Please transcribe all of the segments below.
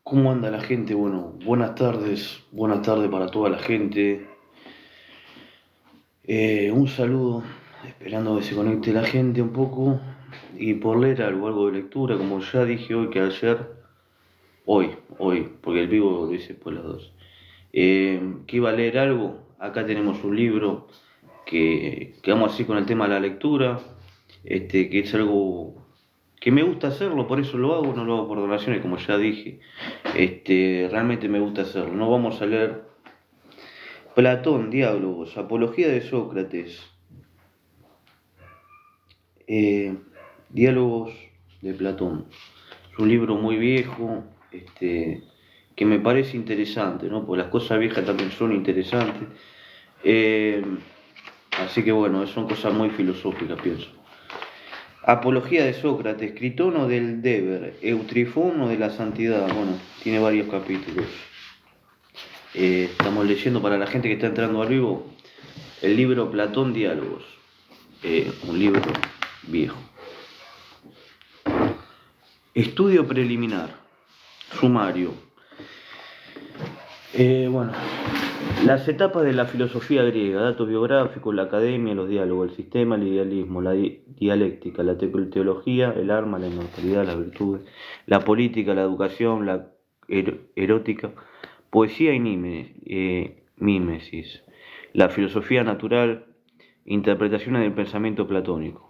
¿Cómo anda la gente? Bueno, buenas tardes para toda la gente. Un saludo, esperando que se conecte la gente un poco y por leer algo de lectura, como ya dije hoy que ayer, hoy, porque el vivo lo hice por las dos. Que iba a leer algo, acá tenemos un libro que vamos así con el tema de la lectura, que es algo que me gusta hacerlo, por eso lo hago, no lo hago por donaciones, como ya dije. Realmente me gusta hacerlo. No vamos a leer Platón, Diálogos, Apología de Sócrates, eh, Diálogos de Platón. Es un libro muy viejo, que me parece interesante, ¿no? Porque las cosas viejas también son interesantes. Eh, Así que bueno, son cosas muy filosóficas, pienso. Apología de Sócrates, Critono del Deber, Eutrifono de la Santidad. Bueno, tiene varios capítulos. Estamos leyendo para la gente que está entrando al vivo el libro Platón Diálogos, un libro viejo. Estudio preliminar, sumario. Bueno, las etapas de la filosofía griega, datos biográficos, la academia, los diálogos, el sistema, el idealismo, la dialéctica, la teología, el arma, la inmortalidad, las virtudes, la política, la educación, la erótica, poesía y mímesis, la filosofía natural, interpretaciones del pensamiento platónico.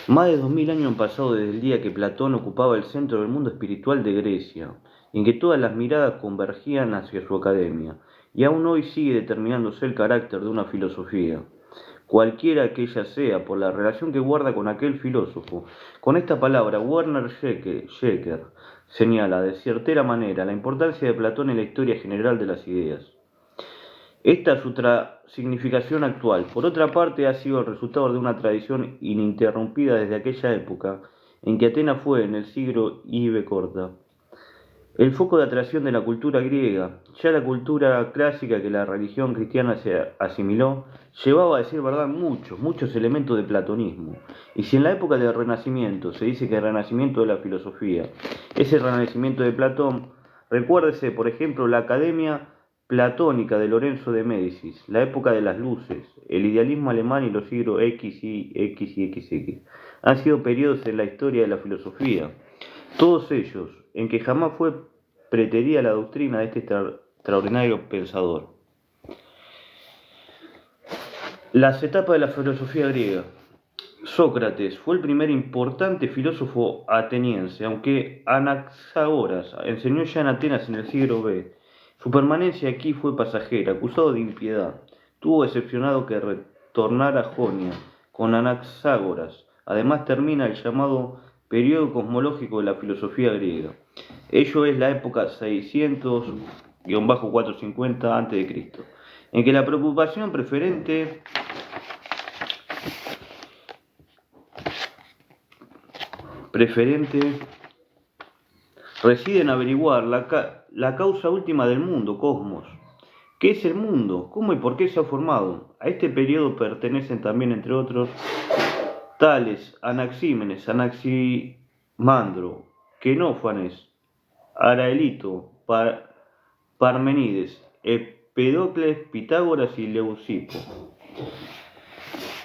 Más de 2000 años han pasado desde el día que Platón ocupaba el centro del mundo espiritual de Grecia, en que todas las miradas convergían hacia su academia, y aún hoy sigue determinándose el carácter de una filosofía, cualquiera que ella sea, por la relación que guarda con aquel filósofo. Con esta palabra, Werner Schecker señala de certera manera la importancia de Platón en la historia general de las ideas. Esta es su significación actual. Por otra parte, ha sido el resultado de una tradición ininterrumpida desde aquella época, en que Atenas fue, en el siglo I.B. corta, el foco de atracción de la cultura griega. Ya la cultura clásica que la religión cristiana se asimiló, llevaba a decir verdad muchos elementos de platonismo. Y si en la época del Renacimiento se dice que el renacimiento de la filosofía es el renacimiento de Platón, recuérdese, por ejemplo, la Academia Platónica de Lorenzo de Médicis, la época de las luces, el idealismo alemán y los siglos XX han sido periodos en la historia de la filosofía, todos ellos en que jamás fue preterida la doctrina de este extraordinario pensador. Las etapas de la filosofía griega. Sócrates fue el primer importante filósofo ateniense, aunque Anaxágoras enseñó ya en Atenas en el siglo B. Su permanencia aquí fue pasajera, acusado de impiedad. Tuvo decepcionado que retornara a Jonia con Anaxágoras. Además termina el llamado periodo cosmológico de la filosofía griega. Ello es la época 600-450 a.C., en que la preocupación preferente reside en averiguar la causa última del mundo, cosmos. ¿Qué es el mundo? ¿Cómo y por qué se ha formado? A este periodo pertenecen también, entre otros, Tales, Anaxímenes, Anaximandro, Xenófanes, Araelito, Parmenides, Empedocles, Pitágoras y Leucipo.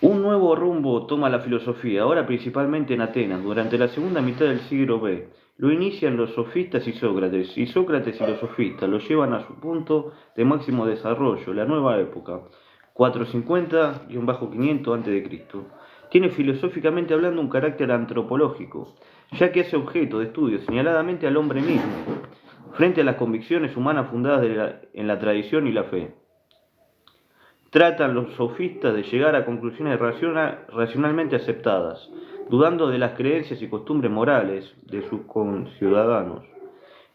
Un nuevo rumbo toma la filosofía, ahora principalmente en Atenas, durante la segunda mitad del siglo B. Lo inician los sofistas y Sócrates y los sofistas lo llevan a su punto de máximo desarrollo, la nueva época, 450-500 a.C. Tiene filosóficamente hablando un carácter antropológico, ya que hace objeto de estudio señaladamente al hombre mismo, frente a las convicciones humanas fundadas en la tradición y la fe. Tratan los sofistas de llegar a conclusiones racionalmente aceptadas, dudando de las creencias y costumbres morales de sus conciudadanos.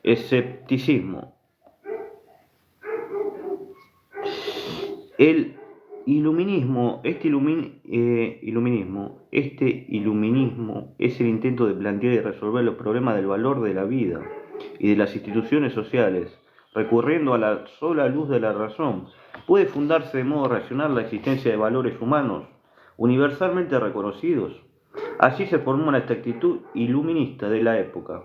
Escepticismo. El iluminismo, iluminismo es el intento de plantear y resolver los problemas del valor de la vida y de las instituciones sociales, recurriendo a la sola luz de la razón. ¿Puede fundarse de modo racional la existencia de valores humanos universalmente reconocidos? Así se formó esta actitud iluminista de la época.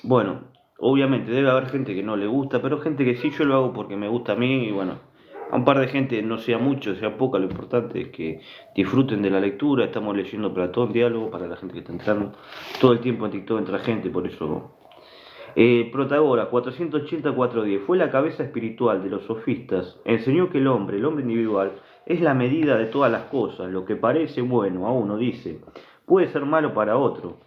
Bueno, obviamente debe haber gente que no le gusta, pero gente que sí, yo lo hago porque me gusta a mí y bueno, a un par de gente, no sea mucho, sea poca, lo importante es que disfruten de la lectura. Estamos leyendo Platón, Diálogo, para la gente que está entrando. Todo el tiempo en TikTok entra gente, por eso. Protagoras, 480-410, fue la cabeza espiritual de los sofistas. Enseñó que el hombre individual, es la medida de todas las cosas. Lo que parece bueno a uno, dice, puede ser malo para otro.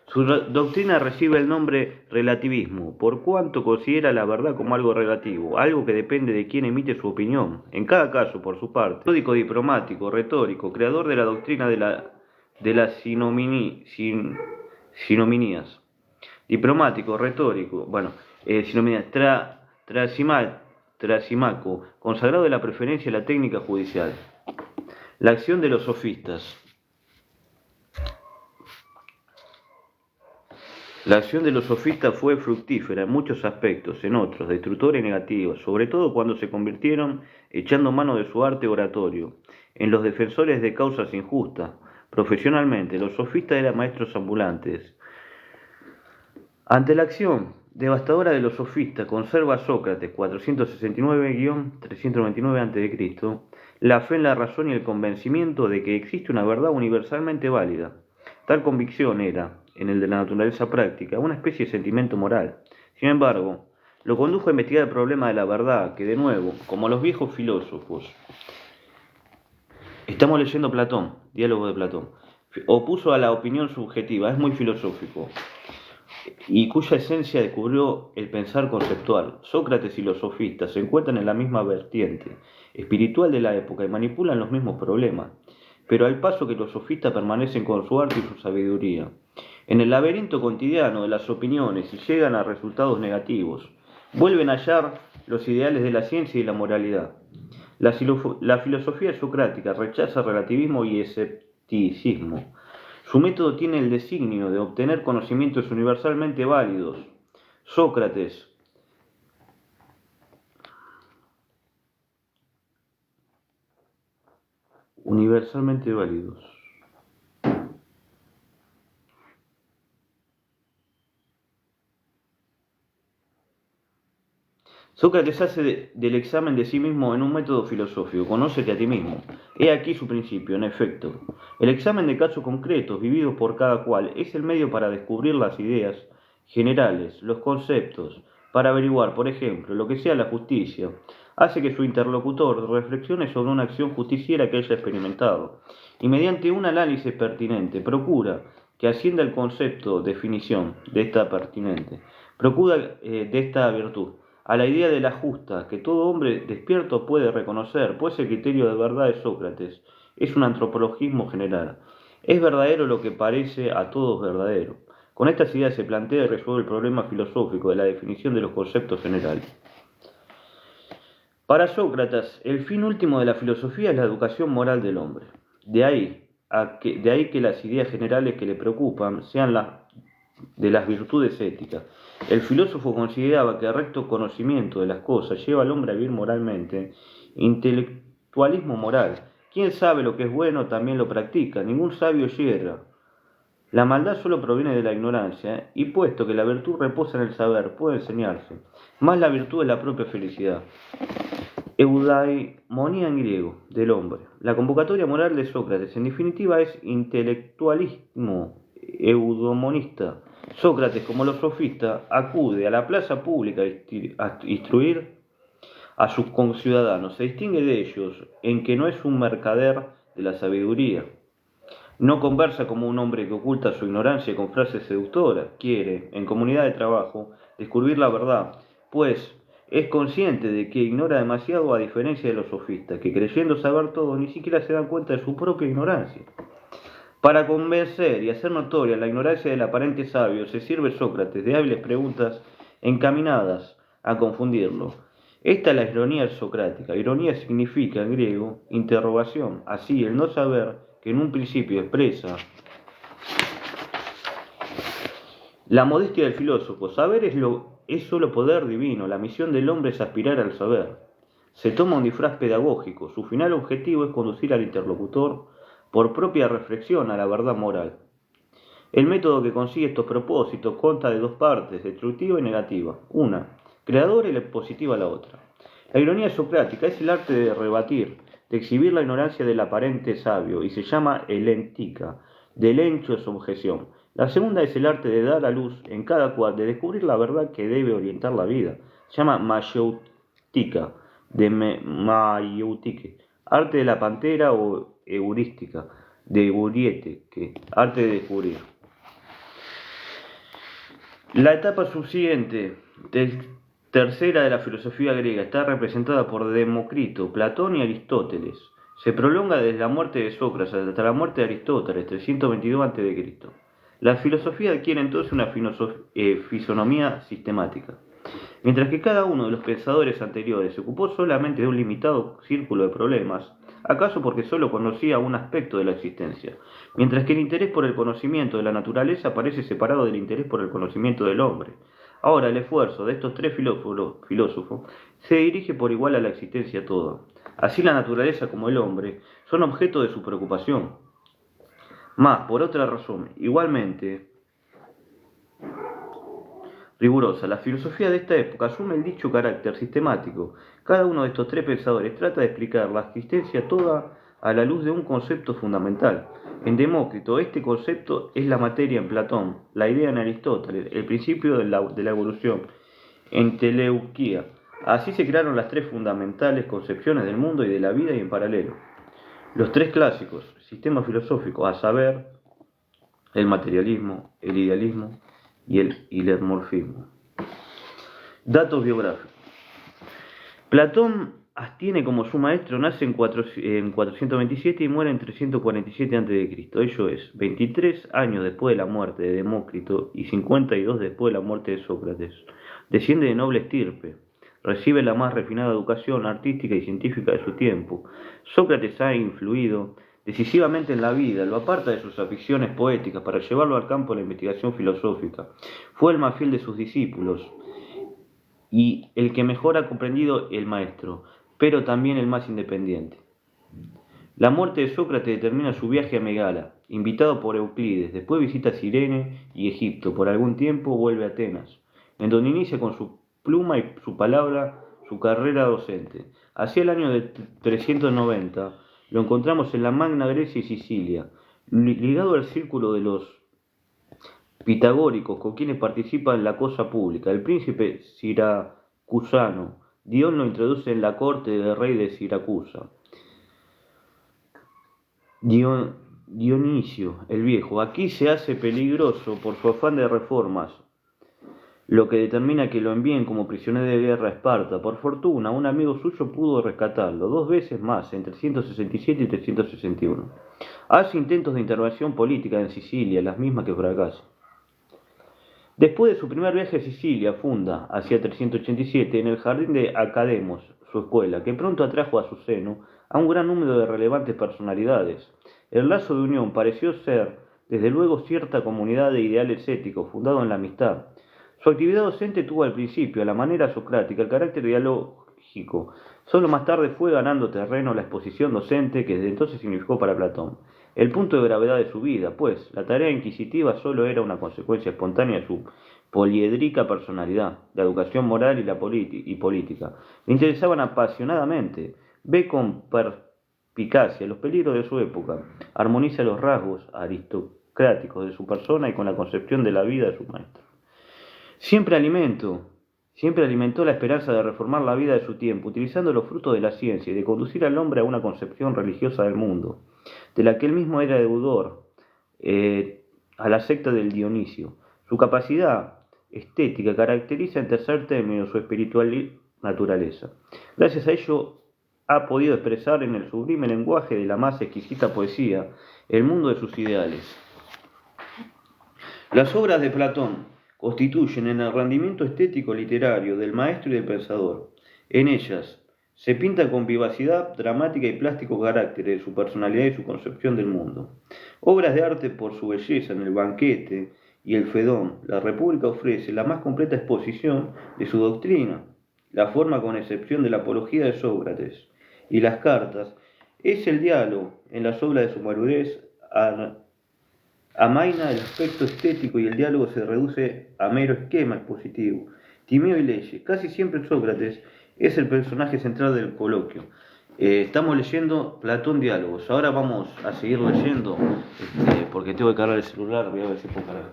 Su doctrina recibe el nombre relativismo, por cuanto considera la verdad como algo relativo, algo que depende de quien emite su opinión, en cada caso por su parte. Metódico diplomático, retórico, creador de la doctrina de las sinomías. Diplomático, retórico, bueno, sinomías, Trasimaco, consagrado de la preferencia de la técnica judicial. La acción de los sofistas. La acción de los sofistas fue fructífera en muchos aspectos, en otros, destructora y negativa, sobre todo cuando se convirtieron, echando mano de su arte oratorio, en los defensores de causas injustas. Profesionalmente, los sofistas eran maestros ambulantes. Ante la acción devastadora de los sofistas, conserva Sócrates 469-399 a.C. la fe en la razón y el convencimiento de que existe una verdad universalmente válida. Tal convicción era, en el de la naturaleza práctica, una especie de sentimiento moral. Sin embargo, lo condujo a investigar el problema de la verdad, que de nuevo, como los viejos filósofos, estamos leyendo Platón, Diálogo de Platón, opuso a la opinión subjetiva, es muy filosófico, y cuya esencia descubrió el pensar conceptual. Sócrates y los sofistas se encuentran en la misma vertiente espiritual de la época y manipulan los mismos problemas, pero al paso que los sofistas permanecen con su arte y su sabiduría en el laberinto cotidiano de las opiniones y llegan a resultados negativos, vuelven a hallar los ideales de la ciencia y la moralidad. La filosofía socrática rechaza relativismo y escepticismo. Su método tiene el designio de obtener conocimientos universalmente válidos. Sócrates universalmente válidos. Sócrates hace del examen de sí mismo en un método filosófico, conócete a ti mismo. He aquí su principio, en efecto. El examen de casos concretos, vividos por cada cual, es el medio para descubrir las ideas generales, los conceptos, para averiguar, por ejemplo, lo que sea la justicia. Hace que su interlocutor reflexione sobre una acción justiciera que haya experimentado, y mediante un análisis pertinente procura que ascienda el concepto, definición de esta pertinente, procura de esta virtud a la idea de la justa, que todo hombre despierto puede reconocer, pues el criterio de verdad de Sócrates es un antropologismo general. Es verdadero lo que parece a todos verdadero. Con estas ideas se plantea y resuelve el problema filosófico de la definición de los conceptos generales. Para Sócrates, el fin último de la filosofía es la educación moral del hombre. De ahí que las ideas generales que le preocupan sean las de las virtudes éticas. El filósofo consideraba que el recto conocimiento de las cosas lleva al hombre a vivir moralmente. Intelectualismo moral. Quien sabe lo que es bueno también lo practica. Ningún sabio yerra. La maldad solo proviene de la ignorancia, y puesto que la virtud reposa en el saber, puede enseñarse. Más la virtud es la propia felicidad. Eudaimonía en griego, del hombre. La convocatoria moral de Sócrates, en definitiva, es intelectualismo eudomonista. Sócrates, como los sofistas, acude a la plaza pública a instruir a sus conciudadanos. Se distingue de ellos en que no es un mercader de la sabiduría. No conversa como un hombre que oculta su ignorancia con frases seductoras. Quiere, en comunidad de trabajo, descubrir la verdad, pues es consciente de que ignora demasiado, a diferencia de los sofistas, que creyendo saber todo ni siquiera se dan cuenta de su propia ignorancia. Para convencer y hacer notoria la ignorancia del aparente sabio, se sirve Sócrates de hábiles preguntas encaminadas a confundirlo. Esta es la ironía socrática. Ironía significa en griego interrogación. Así, el no saber, que en un principio expresa la modestia del filósofo. Saber es solo poder divino. La misión del hombre es aspirar al saber. Se toma un disfraz pedagógico. Su final objetivo es conducir al interlocutor por propia reflexión a la verdad moral. El método que consigue estos propósitos consta de dos partes, destructiva y negativa. Una, creadora y la positiva la otra. La ironía socrática es el arte de rebatir, de exhibir la ignorancia del aparente sabio, y se llama elentica, del hecho es objeción. La segunda es el arte de dar a luz en cada cual, de descubrir la verdad que debe orientar la vida. Se llama mayéutica, de mayéutique, arte de la pantera o heurística, de Euriete, que arte de descubrir. La etapa subsiguiente, tercera de la filosofía griega, está representada por Demócrito, Platón y Aristóteles. Se prolonga desde la muerte de Sócrates hasta la muerte de Aristóteles, 322 a.C. La filosofía adquiere entonces una fisonomía sistemática. Mientras que cada uno de los pensadores anteriores se ocupó solamente de un limitado círculo de problemas, acaso porque solo conocía un aspecto de la existencia, mientras que el interés por el conocimiento de la naturaleza parece separado del interés por el conocimiento del hombre. Ahora el esfuerzo de estos tres filósofos se dirige por igual a la existencia toda. Así la naturaleza como el hombre son objeto de su preocupación. Mas, por otra razón, igualmente rigurosa, la filosofía de esta época asume el dicho carácter sistemático. Cada uno de estos tres pensadores trata de explicar la existencia toda a la luz de un concepto fundamental. En Demócrito, este concepto es la materia en Platón, la idea en Aristóteles, el principio de la evolución en Teleuquía. Así se crearon las tres fundamentales concepciones del mundo y de la vida y en paralelo. Los tres clásicos sistemas filosóficos, a saber, el materialismo, el idealismo y el ilermorfismo. Datos biográficos. Platón tiene como su maestro, nace en 427 y muere en 347 a.C. Ello es 23 años después de la muerte de Demócrito y 52 después de la muerte de Sócrates. Desciende de noble estirpe. Recibe la más refinada educación artística y científica de su tiempo. Sócrates ha influido decisivamente en la vida, lo aparta de sus aficiones poéticas para llevarlo al campo de la investigación filosófica. Fue el más fiel de sus discípulos y el que mejor ha comprendido el maestro, pero también el más independiente. La muerte de Sócrates determina su viaje a Megala, invitado por Euclides. Después visita Cirene y Egipto. Por algún tiempo vuelve a Atenas, en donde inicia con su pluma y su palabra su carrera docente. Hacia el año de 390 lo encontramos en la Magna Grecia y Sicilia, ligado al círculo de los pitagóricos con quienes participa en la cosa pública. El príncipe siracusano Dion lo introduce en la corte del rey de Siracusa. Dionisio el Viejo aquí se hace peligroso por su afán de reformas, lo que determina que lo envíen como prisionero de guerra a Esparta. Por fortuna, un amigo suyo pudo rescatarlo 2 veces más, en 367 y 361. Hace intentos de intervención política en Sicilia, las mismas que fracasan. Después de su primer viaje a Sicilia, funda, hacia 387, en el jardín de Academos, su escuela, que pronto atrajo a su seno a un gran número de relevantes personalidades. El lazo de unión pareció ser, desde luego, cierta comunidad de ideales éticos, fundado en la amistad. Su actividad docente tuvo al principio, a la manera socrática, el carácter dialógico. Solo más tarde fue ganando terreno la exposición docente que desde entonces significó para Platón el punto de gravedad de su vida, pues la tarea inquisitiva solo era una consecuencia espontánea de su poliédrica personalidad, la educación moral y política. Le interesaban apasionadamente, ve con perspicacia los peligros de su época, armoniza los rasgos aristocráticos de su persona y con la concepción de la vida de su maestro. Siempre alimentó la esperanza de reformar la vida de su tiempo, utilizando los frutos de la ciencia y de conducir al hombre a una concepción religiosa del mundo, de la que él mismo era deudor, a la secta del Dionisio. Su capacidad estética caracteriza en tercer término su espiritual naturaleza. Gracias a ello ha podido expresar en el sublime lenguaje de la más exquisita poesía el mundo de sus ideales. Las obras de Platón constituyen el rendimiento estético literario del maestro y del pensador. En ellas se pinta con vivacidad dramática y plástico carácter de su personalidad y su concepción del mundo. Obras de arte por su belleza en el banquete y el Fedón, la República ofrece la más completa exposición de su doctrina. La forma, con excepción de la apología de Sócrates y las cartas, es el diálogo en las obras de su madurez Amaina el aspecto estético y el diálogo se reduce a mero esquema expositivo. Timeo y Leyes. Casi siempre Sócrates es el personaje central del coloquio. Estamos leyendo Platón Diálogos. Ahora vamos a seguir leyendo, porque tengo que cargar el celular. Voy a ver si puedo cargar.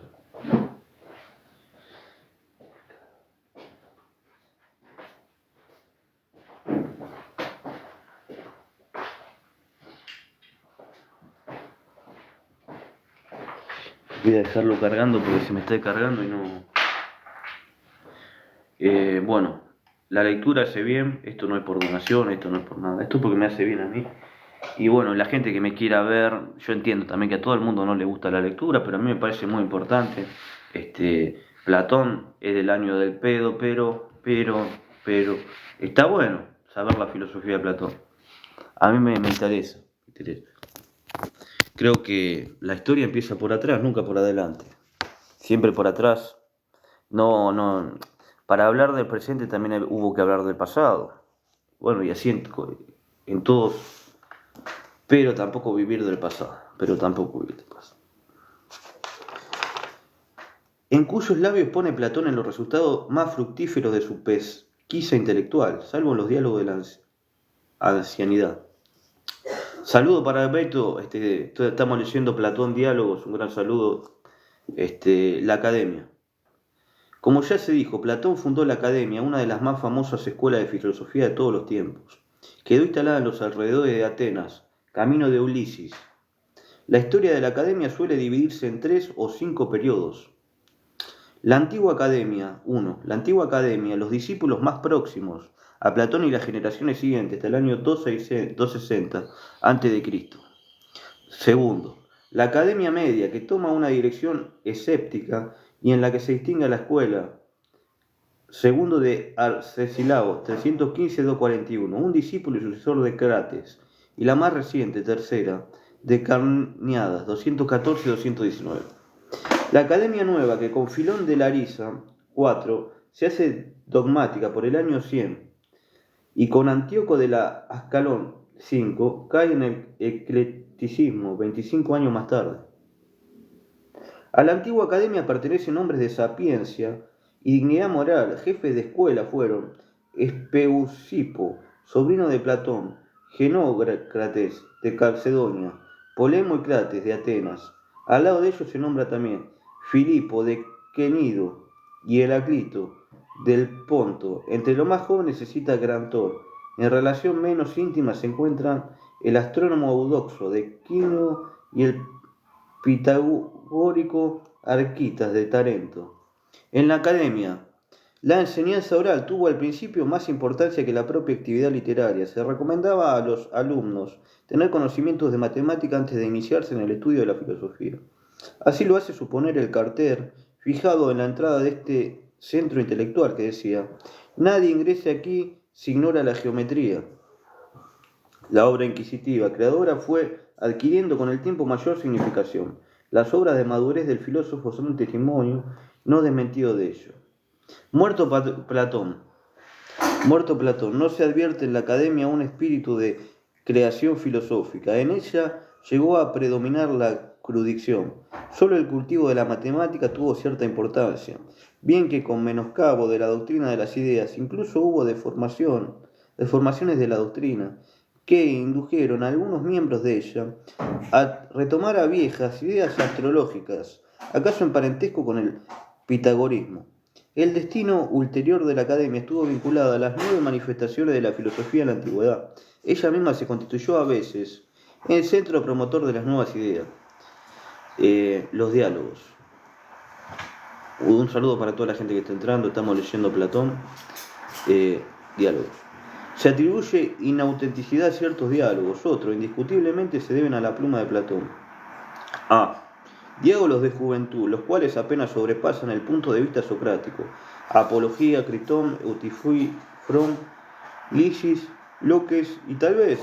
Voy a dejarlo cargando porque se me está cargando y no... bueno, la lectura hace bien, esto no es por donación, esto no es por nada, esto es porque me hace bien a mí. Y bueno, la gente que me quiera ver, yo entiendo también que a todo el mundo no le gusta la lectura, pero a mí me parece muy importante. Platón es del año del pedo, pero, está bueno saber la filosofía de Platón. A mí me interesa. Creo que la historia empieza por atrás, nunca por adelante. Siempre por atrás. No. Para hablar del presente también hubo que hablar del pasado. Bueno, y así en todos. Pero tampoco vivir del pasado. En cuyos labios pone Platón en los resultados más fructíferos de su pesquisa intelectual, salvo en los diálogos de la ancianidad. Saludo para Beto, estamos leyendo Platón Diálogos, un gran saludo, la Academia. Como ya se dijo, Platón fundó la Academia, una de las más famosas escuelas de filosofía de todos los tiempos. Quedó instalada en los alrededores de Atenas, camino de Ulises. La historia de la Academia suele dividirse en 3 o 5 periodos. La antigua Academia, 1. La antigua Academia, los discípulos más próximos a Platón y las generaciones siguientes, hasta el año 260 a.C. Segundo, la Academia Media, que toma una dirección escéptica y en la que se distingue la escuela. Segundo de Arcesilao, 315-241, un discípulo y sucesor de Crates. Y la más reciente, tercera, de Carniadas, 214-219. La Academia Nueva, que con Filón de Larisa, 4, se hace dogmática por el año 100, y con Antíoco de la Ascalón, 5, cae en el eclecticismo, 25 años más tarde. A la antigua Academia pertenecen hombres de sapiencia y dignidad moral. Jefes de escuela fueron Espeusipo, sobrino de Platón, Genócrates de Calcedonia, Polemo y Crates de Atenas. Al lado de ellos se nombra también Filipo de Quenido y Heraclito del Ponto. Entre los más jóvenes se cita Grantor. En relación menos íntima se encuentran el astrónomo Eudoxo de Quino y el pitagórico Arquitas de Tarento. En la Academia, la enseñanza oral tuvo al principio más importancia que la propia actividad literaria. Se recomendaba a los alumnos tener conocimientos de matemática antes de iniciarse en el estudio de la filosofía. Así lo hace suponer el cartel fijado en la entrada de este centro intelectual que decía: nadie ingrese aquí si ignora la geometría. La obra inquisitiva creadora fue adquiriendo con el tiempo mayor significación. Las obras de madurez del filósofo son un testimonio no desmentido de ello. Muerto Platón, no se advierte en la Academia un espíritu de creación filosófica. En ella llegó a predominar la crudición. Solo el cultivo de la matemática tuvo cierta importancia, bien que con menoscabo de la doctrina de las ideas, incluso hubo deformaciones de la doctrina, que indujeron a algunos miembros de ella a retomar a viejas ideas astrológicas, acaso en parentesco con el pitagorismo. El destino ulterior de la Academia estuvo vinculado a las 9 manifestaciones de la filosofía en la antigüedad. Ella misma se constituyó a veces en el centro promotor de las nuevas ideas. Los diálogos. Un saludo para toda la gente que está entrando, estamos leyendo Platón. Diálogos. Se atribuye inautenticidad a ciertos diálogos, otros indiscutiblemente se deben a la pluma de Platón. A. Diálogos de juventud, los cuales apenas sobrepasan el punto de vista socrático. Apología, Critón, Eutifui, From, Lisis, Loques y tal vez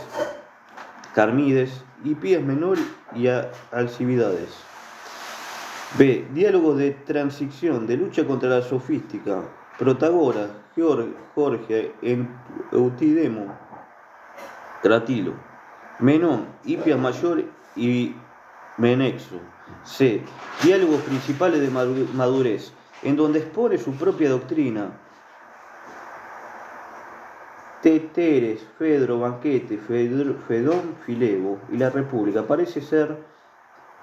Carmides, Hipías Menor y Alcibiades. B. Diálogos de transición, de lucha contra la sofística. Protagoras, Jorge, Eutidemo, Cratilo, Menón, Hipias Mayor y Menexo. C. Diálogos principales de madurez, en donde expone su propia doctrina. Teteres, Fedro, Banquete, Fedón, Filebo y la República. Parece ser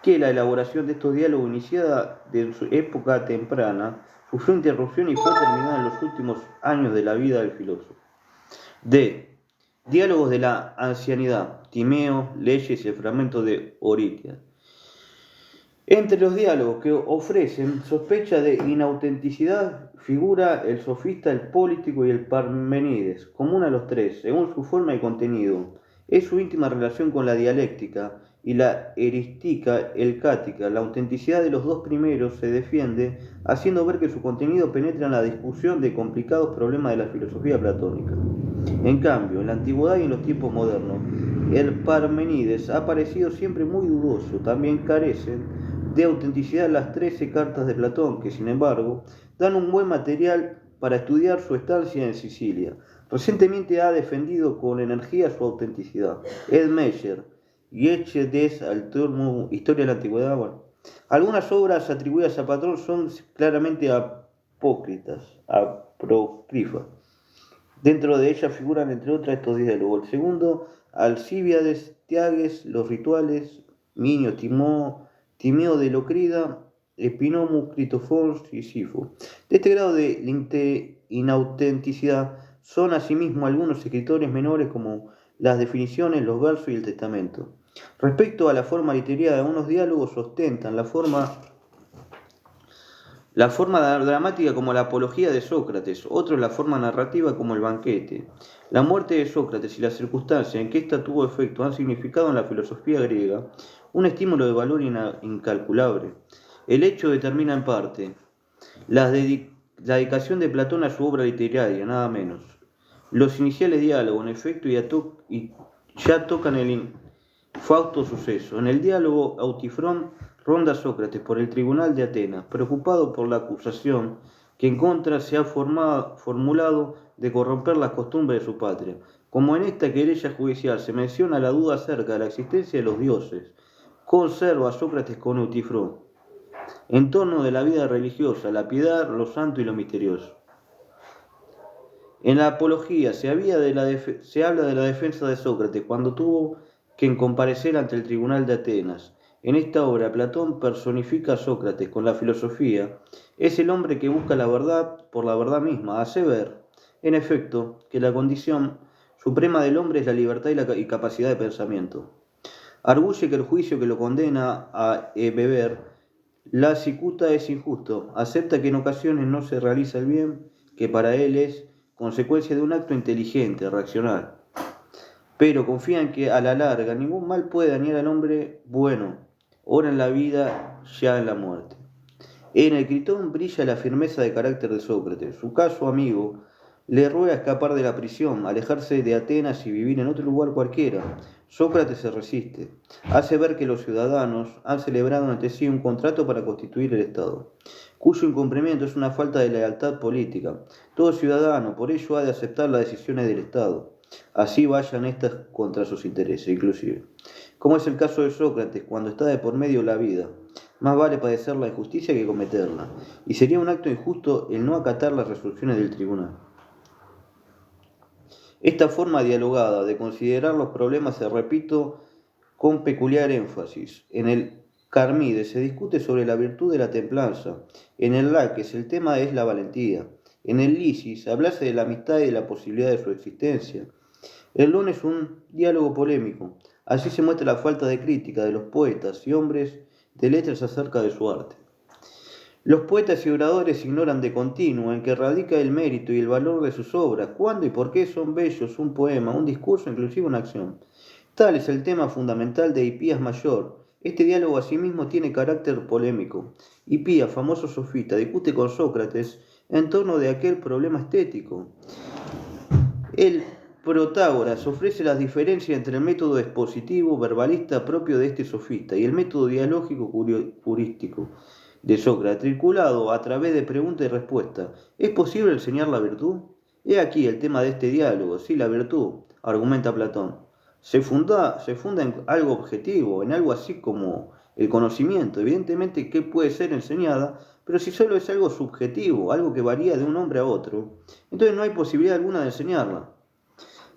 que la elaboración de estos diálogos, iniciada de su época temprana, sufrió interrupción y fue terminada en los últimos años de la vida del filósofo. D. Diálogos de la ancianidad, Timeo, Leyes y el fragmento de Oritias. Entre los diálogos que ofrecen sospecha de inautenticidad figura el sofista, el político y el Parmenides, común a los tres, según su forma y contenido. Es su íntima relación con la dialéctica y la eristica elcática. La autenticidad de los dos primeros se defiende haciendo ver que su contenido penetra en la discusión de complicados problemas de la filosofía platónica. En cambio, en la antigüedad y en los tiempos modernos, el Parmenides ha parecido siempre muy dudoso. También carecen de autenticidad las 13 cartas de Platón, que sin embargo dan un buen material para estudiar su estancia en Sicilia. Recientemente ha defendido con energía su autenticidad. Ed Meyer, Geschichte des Altertums, Historia de la Antigüedad. Bueno, algunas obras atribuidas a Platón son claramente apócrifas. Dentro de ellas figuran, entre otras, estos diálogos. El segundo, Alcibíades, Tiages, los rituales, Minio, Timeo de Locrida, Epinomus, Critofons y Sifo. De este grado de inautenticidad son asimismo algunos escritores menores, como las definiciones, los versos y el testamento. Respecto a la forma literaria, unos diálogos ostentan la forma dramática como la apología de Sócrates, otros la forma narrativa como el banquete. La muerte de Sócrates y las circunstancias en que ésta tuvo efecto han significado en la filosofía griega un estímulo de valor incalculable. El hecho determina en parte la dedicación de Platón a su obra literaria, nada menos. Los iniciales diálogos, en efecto, ya tocan el infausto suceso. En el diálogo, Autifrón ronda a Sócrates por el tribunal de Atenas, preocupado por la acusación que en contra se ha formulado de corromper las costumbres de su patria. Como en esta querella judicial se menciona la duda acerca de la existencia de los dioses, conserva a Sócrates con Autifrón en torno de la vida religiosa, la piedad, lo santo y lo misterioso. En la apología se habla de la defensa de Sócrates cuando tuvo que comparecer ante el tribunal de Atenas. En esta obra, Platón personifica a Sócrates con la filosofía. Es el hombre que busca la verdad por la verdad misma. Hace ver, en efecto, que la condición suprema del hombre es la libertad y capacidad de pensamiento. Arguye que el juicio que lo condena a beber la cicuta es injusto. Acepta que en ocasiones no se realiza el bien, que para él es consecuencia de un acto inteligente, racional. Pero confía en que a la larga ningún mal puede dañar al hombre bueno, ora en la vida, ya en la muerte. En el Critón brilla la firmeza de carácter de Sócrates. Su caso amigo le ruega escapar de la prisión, alejarse de Atenas y vivir en otro lugar cualquiera. Sócrates se resiste. Hace ver que los ciudadanos han celebrado ante sí un contrato para constituir el Estado, cuyo incumplimiento es una falta de lealtad política. Todo ciudadano, por ello, ha de aceptar las decisiones del Estado, así vayan estas contra sus intereses, inclusive. Como es el caso de Sócrates, cuando está de por medio la vida. Más vale padecer la injusticia que cometerla, y sería un acto injusto el no acatar las resoluciones del tribunal. Esta forma dialogada de considerar los problemas se repito con peculiar énfasis. En el Carmide se discute sobre la virtud de la templanza. En el Laques el tema es la valentía. En el Lisis hablase de la amistad y de la posibilidad de su existencia. El Lon es un diálogo polémico. Así se muestra la falta de crítica de los poetas y hombres de letras acerca de su arte. Los poetas y oradores ignoran de continuo en qué radica el mérito y el valor de sus obras, cuándo y por qué son bellos un poema, un discurso, inclusive una acción. Tal es el tema fundamental de Hipías Mayor. Este diálogo asimismo tiene carácter polémico. Hipías, famoso sofista, discute con Sócrates en torno de aquel problema estético. El Protágoras ofrece las diferencias entre el método expositivo, verbalista propio de este sofista y el método dialógico purístico de Sócrates, articulado a través de pregunta y respuesta. ¿Es posible enseñar la virtud? He aquí el tema de este diálogo. Sí, la virtud, argumenta Platón, se funda en algo objetivo, en algo así como el conocimiento. Evidentemente que puede ser enseñada, pero si solo es algo subjetivo, algo que varía de un hombre a otro, entonces no hay posibilidad alguna de enseñarla.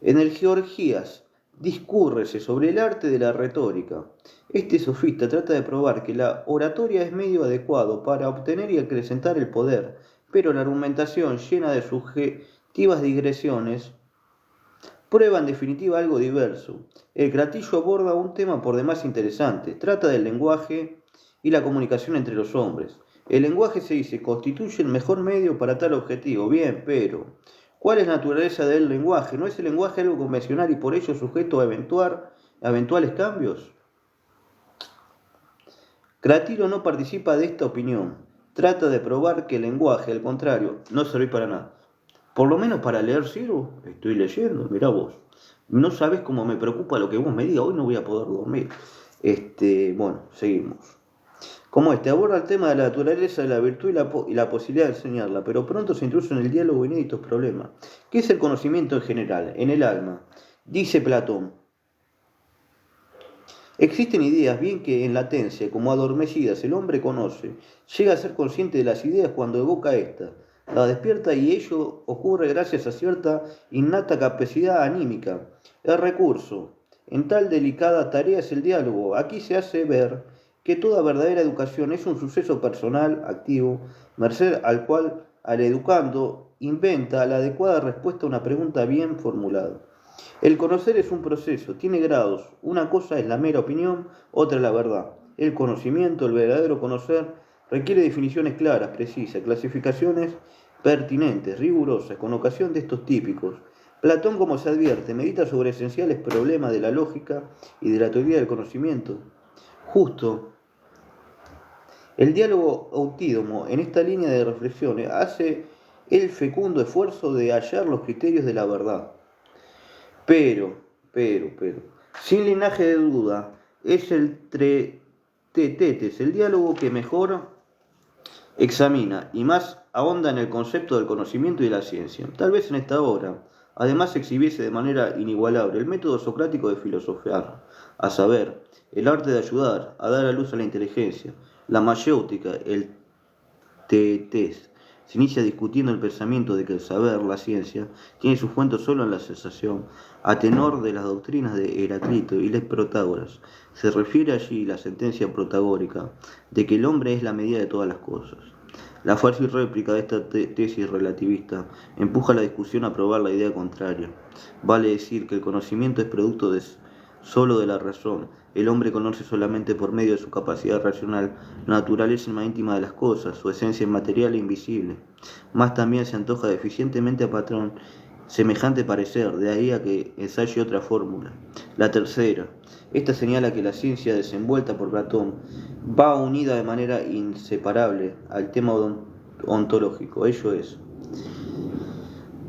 En el Georgías discúrrese sobre el arte de la retórica. Este sofista trata de probar que la oratoria es medio adecuado para obtener y acrecentar el poder, pero la argumentación llena de subjetivas digresiones prueba en definitiva algo diverso. El Cratillo aborda un tema por demás interesante. Trata del lenguaje y la comunicación entre los hombres. El lenguaje, se dice, constituye el mejor medio para tal objetivo. Bien, pero ¿cuál es la naturaleza del lenguaje? ¿No es el lenguaje algo convencional y por ello sujeto a eventuales cambios? Cratilo no participa de esta opinión. Trata de probar que el lenguaje, al contrario, no sirve para nada. Por lo menos para leer Ciro, estoy leyendo, mirá vos. No sabes cómo me preocupa lo que vos me digas, hoy no voy a poder dormir. Bueno, seguimos. Como aborda el tema de la naturaleza de la virtud y la posibilidad de enseñarla, pero pronto se introduce en el diálogo inéditos problemas. ¿Qué es el conocimiento en general, en el alma? Dice Platón. Existen ideas bien que en latencia, como adormecidas, el hombre conoce, llega a ser consciente de las ideas cuando evoca estas, la despierta y ello ocurre gracias a cierta innata capacidad anímica. El recurso en tal delicada tarea es el diálogo. Aquí se hace ver que toda verdadera educación es un suceso personal, activo, merced al cual al educando inventa la adecuada respuesta a una pregunta bien formulada. El conocer es un proceso, tiene grados. Una cosa es la mera opinión, otra la verdad. El conocimiento, el verdadero conocer, requiere definiciones claras, precisas, clasificaciones pertinentes, rigurosas, con ocasión de estos típicos. Platón, como se advierte, medita sobre esenciales problemas de la lógica y de la teoría del conocimiento. Justo el diálogo autídomo en esta línea de reflexiones hace el fecundo esfuerzo de hallar los criterios de la verdad. Pero, sin linaje de duda, es el tretetes, el diálogo que mejor examina y más ahonda en el concepto del conocimiento y de la ciencia. Tal vez en esta obra, además, exhibiese de manera inigualable el método socrático de filosofar, a saber, el arte de ayudar a dar a luz a la inteligencia, la mayéutica, el tetes. Se inicia discutiendo el pensamiento de que el saber, la ciencia, tiene su fuente solo en la sensación, a tenor de las doctrinas de Heráclito y de Protágoras. Se refiere allí la sentencia protagórica de que el hombre es la medida de todas las cosas. La falsa réplica de esta tesis relativista empuja la discusión a probar la idea contraria. Vale decir que el conocimiento es producto solo de la razón. El hombre conoce solamente por medio de su capacidad racional la naturaleza más íntima de las cosas, su esencia inmaterial e invisible. Más también se antoja deficientemente a Patrón semejante parecer, de ahí a que ensaye otra fórmula. La tercera, esta señala que la ciencia desenvuelta por Platón va unida de manera inseparable al tema ontológico, ello es,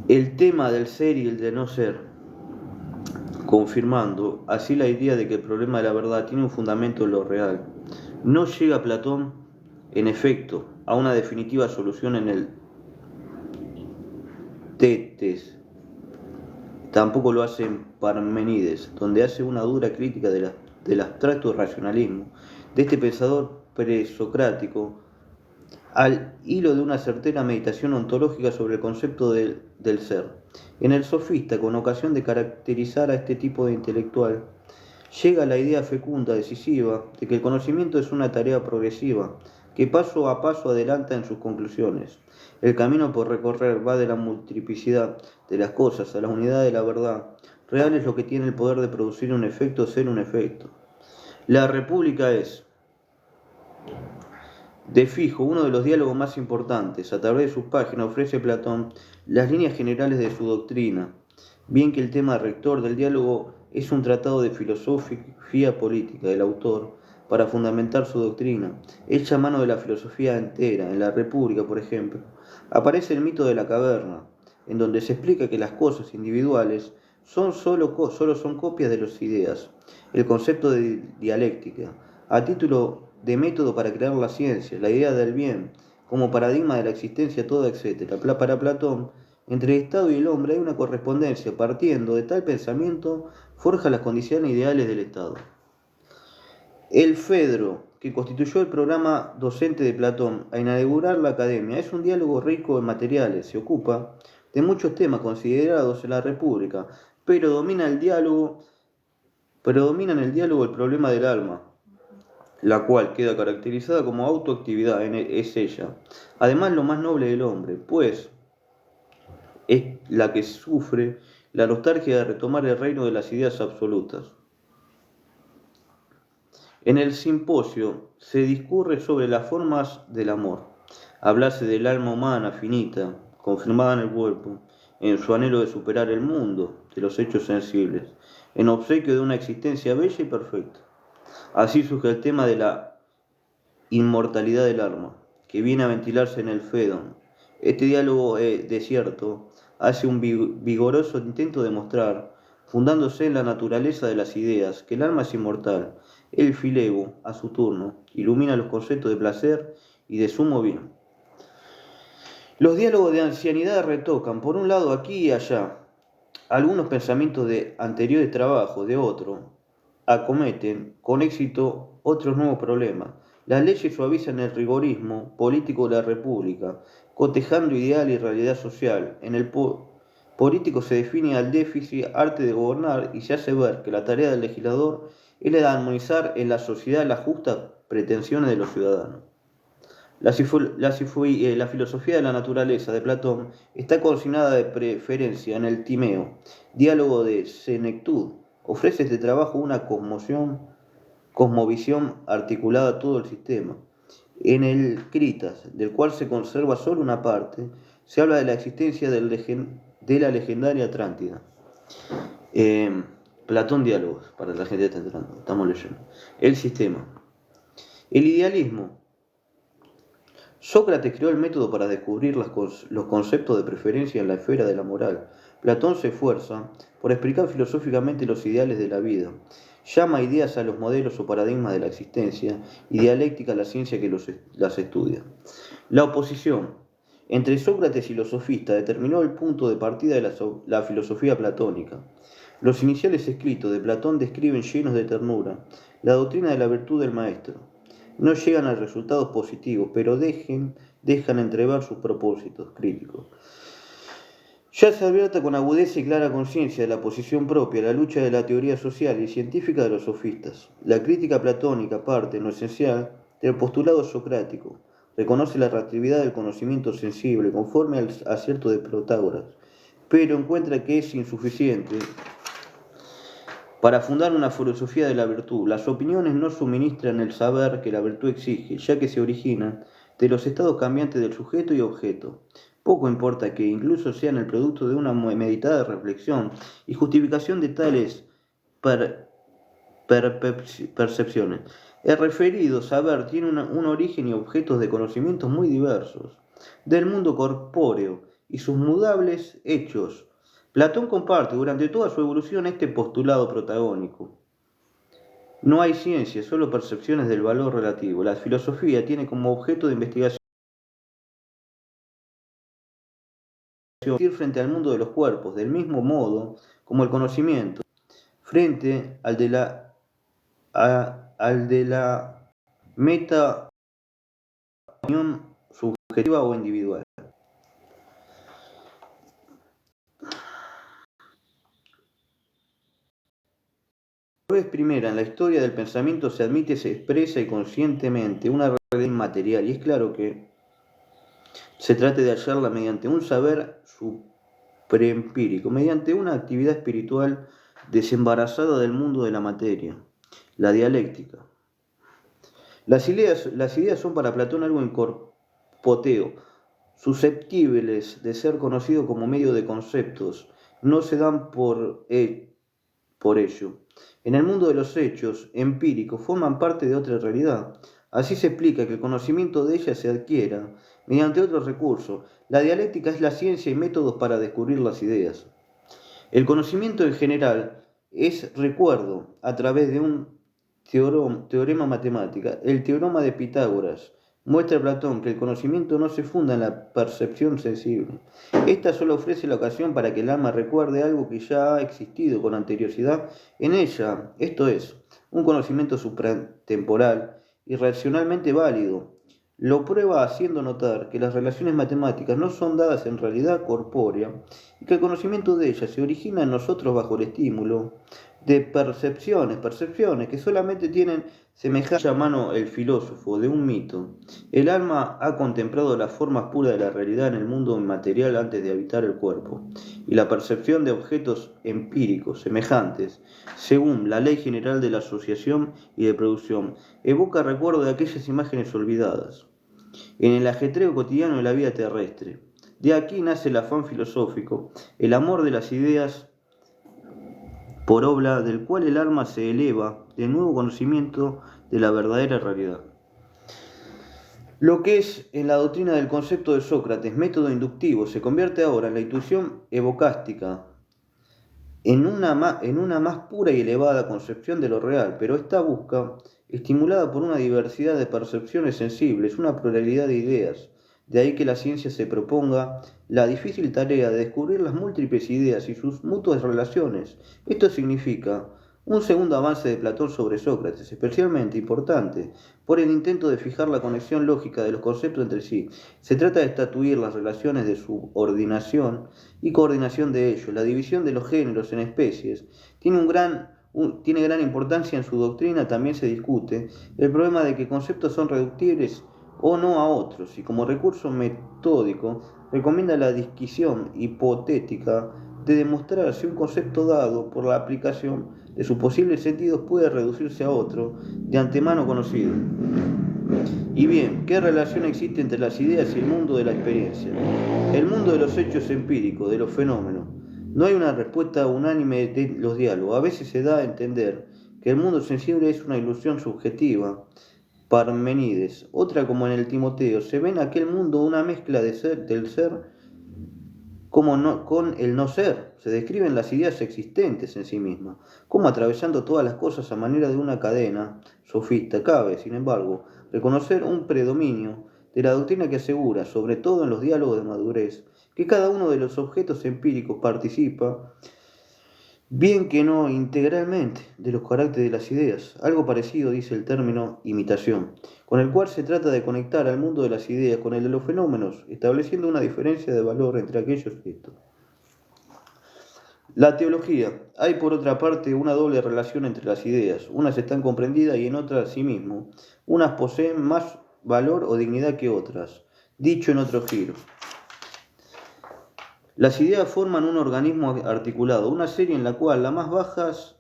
el tema del ser y el de no ser, confirmando así la idea de que el problema de la verdad tiene un fundamento en lo real. No llega Platón, en efecto, a una definitiva solución en el tetes. Tampoco lo hace en Parmenides, donde hace una dura crítica del abstracto racionalismo, de este pensador presocrático, al hilo de una certera meditación ontológica sobre el concepto del ser. En el sofista, con ocasión de caracterizar a este tipo de intelectual, llega a la idea fecunda, decisiva, de que el conocimiento es una tarea progresiva, que paso a paso adelanta en sus conclusiones. El camino por recorrer va de la multiplicidad de las cosas a la unidad de la verdad. Real es lo que tiene el poder de producir un efecto, ser un efecto. La República es, de fijo, uno de los diálogos más importantes. A través de sus páginas ofrece Platón las líneas generales de su doctrina, bien que el tema rector del diálogo es un tratado de filosofía política del autor para fundamentar su doctrina, hecha a mano de la filosofía entera. En la República, por ejemplo, aparece el mito de la caverna, en donde se explica que las cosas individuales solo son copias de las ideas. El concepto de dialéctica, a título de método para crear la ciencia, la idea del bien, como paradigma de la existencia toda, etc. Para Platón, entre el Estado y el hombre hay una correspondencia, partiendo de tal pensamiento, forja las condiciones ideales del Estado. El Fedro que constituyó el programa docente de Platón a inaugurar la academia, es un diálogo rico en materiales, se ocupa de muchos temas considerados en la República, pero predomina en el diálogo el problema del alma, la cual queda caracterizada como autoactividad, es ella. Además, lo más noble del hombre, pues es la que sufre la nostalgia de retomar el reino de las ideas absolutas. En el simposio se discurre sobre las formas del amor. Hablase del alma humana finita, confirmada en el cuerpo, en su anhelo de superar el mundo de los hechos sensibles, en obsequio de una existencia bella y perfecta. Así surge el tema de la inmortalidad del alma, que viene a ventilarse en el Fédon. Este diálogo desierto hace un vigoroso intento de mostrar, fundándose en la naturaleza de las ideas, que el alma es inmortal. El Filebo, a su turno, ilumina los conceptos de placer y de sumo bien. Los diálogos de ancianidad retocan, por un lado aquí y allá, algunos pensamientos de anteriores trabajos, de otro, acometen con éxito otros nuevos problemas. Las leyes suavizan el rigorismo político de la República, cotejando ideal y realidad social. En el político se define al déficit arte de gobernar y se hace ver que la tarea del legislador es la de armonizar en la sociedad las justas pretensiones de los ciudadanos. La filosofía de la naturaleza de Platón está consignada de preferencia en el Timeo, diálogo de senectud. Ofrece este trabajo una cosmovisión articulada a todo el sistema. En el Critas, del cual se conserva solo una parte, se habla de la existencia de la legendaria Atlántida. Platón diálogos, para la gente que está entrando, estamos leyendo. El sistema. El idealismo. Sócrates creó el método para descubrir los conceptos de preferencia en la esfera de la moral. Platón se esfuerza por explicar filosóficamente los ideales de la vida. Llama ideas a los modelos o paradigmas de la existencia y dialéctica a la ciencia que las estudia. La oposición entre Sócrates y los sofistas determinó el punto de partida de la filosofía platónica. Los iniciales escritos de Platón describen llenos de ternura la doctrina de la virtud del maestro. No llegan a resultados positivos, pero dejan entrever sus propósitos críticos. Ya se advierte con agudeza y clara conciencia de la posición propia, la lucha de la teoría social y científica de los sofistas. La crítica platónica parte, en lo esencial, del postulado socrático. Reconoce la relatividad del conocimiento sensible, conforme al acierto de Protágoras, pero encuentra que es insuficiente para fundar una filosofía de la virtud. Las opiniones no suministran el saber que la virtud exige, ya que se originan de los estados cambiantes del sujeto y objeto. Poco importa que incluso sean el producto de una meditada reflexión y justificación de tales percepciones. El referido saber tiene un origen y objetos de conocimientos muy diversos, del mundo corpóreo y sus mudables hechos. Platón comparte durante toda su evolución este postulado protagónico. No hay ciencia, solo percepciones del valor relativo. La filosofía tiene como objeto de investigación frente al mundo de los cuerpos, del mismo modo como el conocimiento, frente al de la meta opinión subjetiva o individual. Por vez primera en la historia del pensamiento se admite, se expresa y conscientemente una realidad inmaterial, y es claro que se trate de hallarla mediante un saber supraempírico, mediante una actividad espiritual desembarazada del mundo de la materia, la dialéctica. Las ideas son para Platón algo incorpoteo, susceptibles de ser conocido como medio de conceptos, no se dan por ello. En el mundo de los hechos empíricos forman parte de otra realidad. Así se explica que el conocimiento de ellas se adquiera mediante otros recursos. La dialéctica es la ciencia y métodos para descubrir las ideas. El conocimiento en general es recuerdo a través de un teorema matemático. El teorema de Pitágoras muestra a Platón que el conocimiento no se funda en la percepción sensible. Esta solo ofrece la ocasión para que el alma recuerde algo que ya ha existido con anterioridad en ella, esto es, un conocimiento supratemporal irracionalmente válido. Lo prueba haciendo notar que las relaciones matemáticas no son dadas en realidad corpórea y que el conocimiento de ellas se origina en nosotros bajo el estímulo de percepciones que solamente tienen semejanza a mano el filósofo de un mito. El alma ha contemplado las formas puras de la realidad en el mundo inmaterial antes de habitar el cuerpo, y la percepción de objetos empíricos semejantes, según la ley general de la asociación y de producción, evoca recuerdo de aquellas imágenes olvidadas en el ajetreo cotidiano de la vida terrestre. De aquí nace el afán filosófico, el amor de las ideas por obra del cual el alma se eleva de nuevo conocimiento de la verdadera realidad. Lo que es en la doctrina del concepto de Sócrates método inductivo se convierte ahora en la intuición evocástica, en una más pura y elevada concepción de lo real, pero esta busca, estimulada por una diversidad de percepciones sensibles, una pluralidad de ideas. De ahí que la ciencia se proponga la difícil tarea de descubrir las múltiples ideas y sus mutuas relaciones. Esto significa un segundo avance de Platón sobre Sócrates, especialmente importante por el intento de fijar la conexión lógica de los conceptos entre sí. Se trata de estatuir las relaciones de subordinación y coordinación de ellos. La división de los géneros en especies tiene gran importancia en su doctrina. También se discute el problema de qué conceptos son reductibles o no a otros, y como recurso metódico recomienda la disquisición hipotética de demostrar si un concepto dado por la aplicación de sus posibles sentidos puede reducirse a otro de antemano conocido. Y bien, ¿qué relación existe entre las ideas y el mundo de la experiencia? El mundo de los hechos empíricos, de los fenómenos. No hay una respuesta unánime de los diálogos. A veces se da a entender que el mundo sensible es una ilusión subjetiva, Parmenides. Otra, como en el Timoteo, se ve en aquel mundo una mezcla del ser con el no ser. Se describen las ideas existentes en sí mismas, como atravesando todas las cosas a manera de una cadena sofista. Cabe, sin embargo, reconocer un predominio de la doctrina que asegura, sobre todo en los diálogos de madurez, que cada uno de los objetos empíricos participa, bien que no integralmente, de los caracteres de las ideas. Algo parecido dice el término imitación, con el cual se trata de conectar al mundo de las ideas con el de los fenómenos, estableciendo una diferencia de valor entre aquellos y estos. La teología. Hay por otra parte una doble relación entre las ideas. Unas están comprendidas y en otras sí mismo. Unas poseen más valor o dignidad que otras. Dicho en otro giro. Las ideas forman un organismo articulado, una serie en la cual las más bajas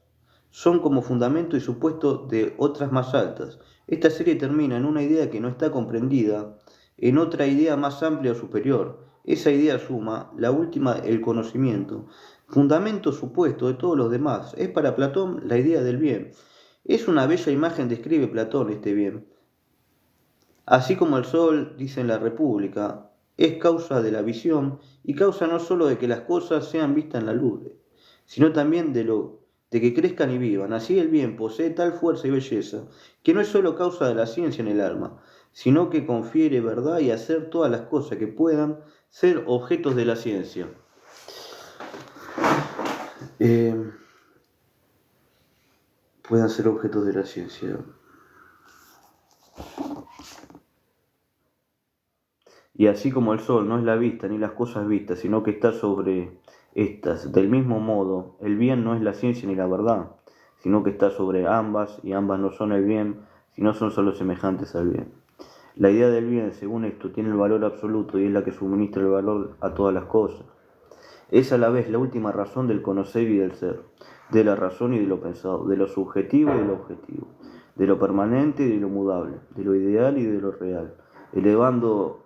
son como fundamento y supuesto de otras más altas. Esta serie termina en una idea que no está comprendida, en otra idea más amplia o superior. Esa idea suma, la última, el conocimiento, fundamento supuesto de todos los demás. Es para Platón la idea del bien. Es una bella imagen, describe Platón este bien. Así como el sol, dice en la República, es causa de la visión y causa no sólo de que las cosas sean vistas en la luz, sino también de que crezcan y vivan. Así el bien posee tal fuerza y belleza que no es sólo causa de la ciencia en el alma, sino que confiere verdad y hacer todas las cosas que puedan ser objetos de la ciencia. Puedan ser objetos de la ciencia. Y así como el sol no es la vista ni las cosas vistas, sino que está sobre estas, del mismo modo, el bien no es la ciencia ni la verdad, sino que está sobre ambas, y ambas no son el bien, sino son solo semejantes al bien. La idea del bien, según esto, tiene el valor absoluto y es la que suministra el valor a todas las cosas. Es a la vez la última razón del conocer y del ser, de la razón y de lo pensado, de lo subjetivo y de lo objetivo, de lo permanente y de lo mudable, de lo ideal y de lo real, elevándole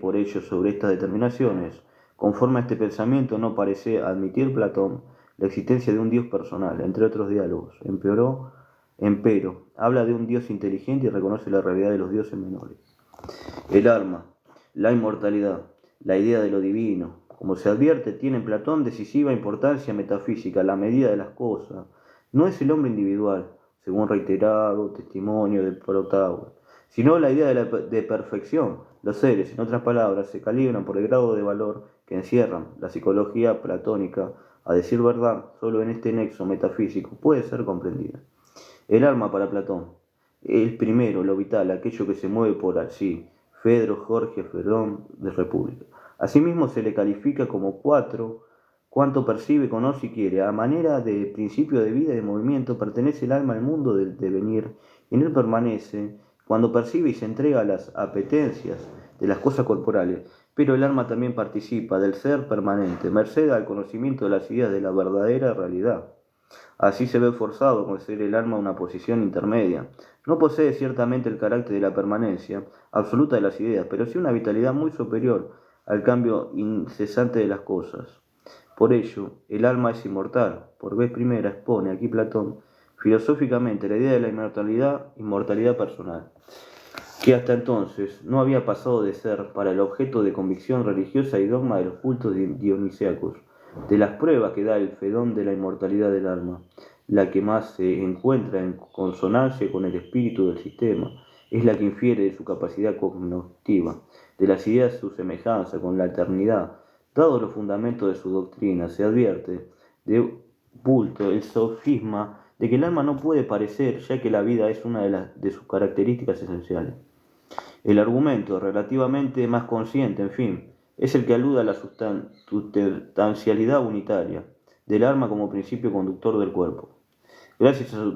por ello sobre estas determinaciones. Conforme a este pensamiento no parece admitir Platón la existencia de un Dios personal, entre otros diálogos. Empero, habla de un Dios inteligente y reconoce la realidad de los dioses menores. El alma, la inmortalidad, la idea de lo divino, como se advierte, tiene en Platón decisiva importancia metafísica, la medida de las cosas. No es el hombre individual, según reiterado testimonio de Protágoras, sino la idea de perfección. Los seres, en otras palabras, se calibran por el grado de valor que encierran. La psicología platónica, a decir verdad, solo en este nexo metafísico puede ser comprendida. El alma para Platón El primero, lo vital, aquello que se mueve por así, Fedro, Jorge, Fedón, de República. Asimismo se le califica como cuatro, cuanto percibe, conoce y quiere. A manera de principio de vida y de movimiento, pertenece el alma al mundo del devenir, y en él permanece cuando percibe y se entrega a las apetencias de las cosas corporales. Pero el alma también participa del ser permanente, merced al conocimiento de las ideas de la verdadera realidad. Así se ve forzado a conceder el alma una posición intermedia. No posee ciertamente el carácter de la permanencia absoluta de las ideas, pero sí una vitalidad muy superior al cambio incesante de las cosas. Por ello, el alma es inmortal. Por vez primera expone aquí Platón filosóficamente la idea de la inmortalidad personal, que hasta entonces no había pasado de ser para el objeto de convicción religiosa y dogma de los cultos dionisíacos. De las pruebas que da el Fedón de la inmortalidad del alma, la que más se encuentra en consonancia con el espíritu del sistema, es la que infiere de su capacidad cognitiva, de las ideas su semejanza con la eternidad. Dado los fundamentos de su doctrina, se advierte de bulto el sofisma de que el alma no puede parecer, ya que la vida es una de sus características esenciales. El argumento, relativamente más consciente, en fin, es el que alude a la sustancialidad unitaria del alma como principio conductor del cuerpo. Gracias a su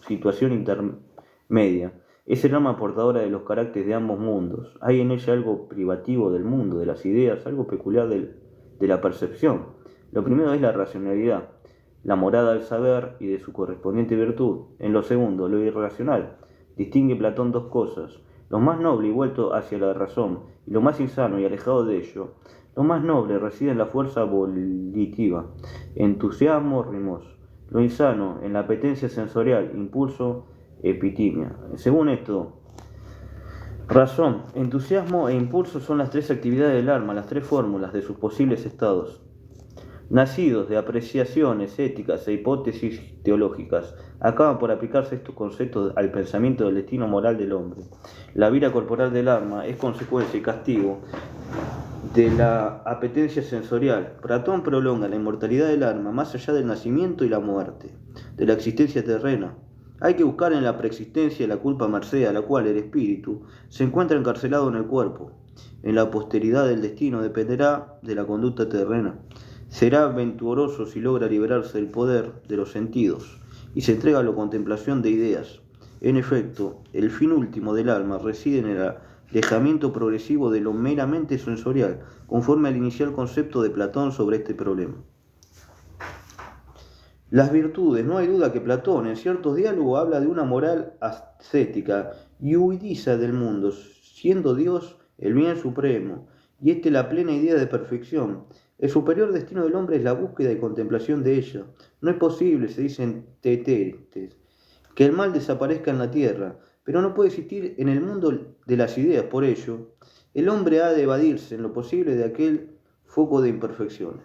situación intermedia, es el alma portadora de los caracteres de ambos mundos. Hay en ella algo privativo del mundo, de las ideas, algo peculiar de la percepción. Lo primero es la racionalidad, la morada del saber y de su correspondiente virtud. En lo segundo, lo irracional. Distingue Platón dos cosas: lo más noble y vuelto hacia la razón, y lo más insano y alejado de ello. Lo más noble reside en la fuerza volitiva, entusiasmo, rimos. Lo insano en la apetencia sensorial, impulso, epitimia. Según esto, razón, entusiasmo e impulso son las tres actividades del alma, las tres fórmulas de sus posibles estados, nacidos de apreciaciones éticas e hipótesis teológicas. Acaban por aplicarse estos conceptos al pensamiento del destino moral del hombre. La vida corporal del alma es consecuencia y castigo de la apetencia sensorial. Platón prolonga la inmortalidad del alma más allá del nacimiento y la muerte, de la existencia terrena. Hay que buscar en la preexistencia la culpa merced a la cual el espíritu se encuentra encarcelado en el cuerpo. En la posteridad del destino dependerá de la conducta terrena. Será venturoso si logra liberarse del poder de los sentidos y se entrega a la contemplación de ideas. En efecto, el fin último del alma reside en el alejamiento progresivo de lo meramente sensorial, conforme al inicial concepto de Platón sobre este problema. Las virtudes, no hay duda que Platón en ciertos diálogos habla de una moral ascética y huidiza del mundo, siendo Dios el bien supremo, y éste la plena idea de perfección. El superior destino del hombre es la búsqueda y contemplación de ella. No es posible, se dicen Tetetes, que el mal desaparezca en la tierra, pero no puede existir en el mundo de las ideas. Por ello, el hombre ha de evadirse en lo posible de aquel foco de imperfecciones.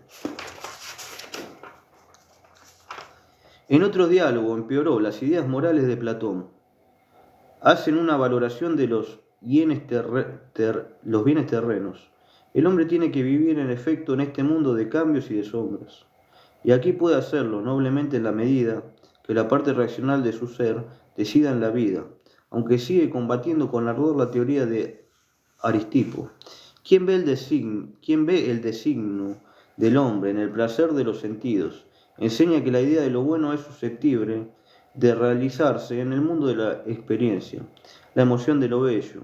En otro diálogo empeoró las ideas morales de Platón. Hacen una valoración de los bienes terrenos. El hombre tiene que vivir en efecto en este mundo de cambios y de sombras. Y aquí puede hacerlo noblemente en la medida que la parte racional de su ser decida en la vida, aunque sigue combatiendo con ardor la teoría de Aristipo. ¿Quién ve el designio del hombre en el placer de los sentidos? Enseña que la idea de lo bueno es susceptible de realizarse en el mundo de la experiencia, la emoción de lo bello,